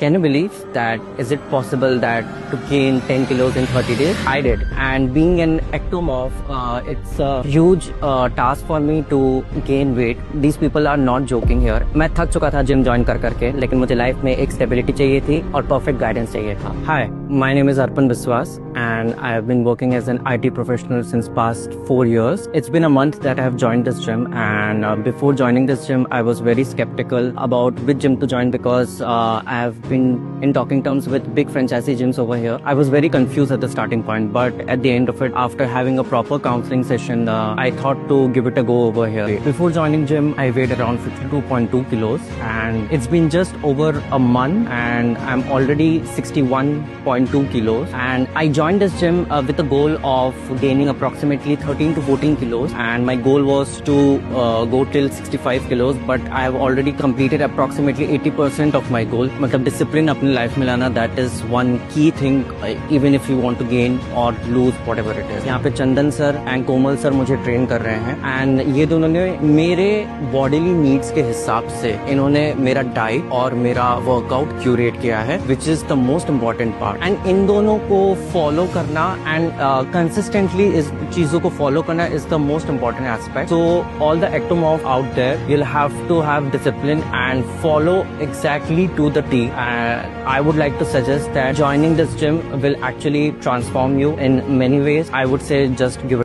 Can you believe that is it possible that to gain 10 kilos in 30 days? I did. And being an ectomorph, it's a huge task for me to gain weight. These people are not joking here. मैं थक चुका था gym join कर करके, लेकिन मुझे life में एक स्टेबिलिटी चाहिए थी और परफेक्ट गाइडेंस चाहिए था. Hi, my name is Arpan Biswas and I have been working as an IT professional since past 4 years. It's been a month that I have joined this gym, and before joining this gym, I was very skeptical about which gym to join because I have been in talking terms with big franchisee gyms over here. I was very confused at the starting point, but at the end of it, after having a proper counseling session, I thought to give it a go over here. Before joining gym, I weighed around 52.2 kilos, and it's been just over a month, and I'm already 61.2 kilos. And I joined this gym with the goal of gaining approximately 13 to 14 kilos, and my goal was to go till 65 kilos, but I have already completed approximately 80% of my goal. मतलब discipline अपनी life में लाना, that is one key thing, even if you want to gain or lose whatever it is. यहाँ पे चंदन sir and Komal sir मुझे train कर रहे हैं, and ये दोनों ने मेरे bodily needs के हिसाब से इन्होंने मेरा डाइट और मेरा वर्कआउट क्यूरेट किया है, which is the most important part. And इन दोनों को फॉलो करना and consistently इस चीजों को फॉलो करना is the most important aspect. So all the ectomorph out there, you'll have to have discipline and follow exactly to the T. I would like to suggest that joining this gym will actually transform you in many ways. I would say just give it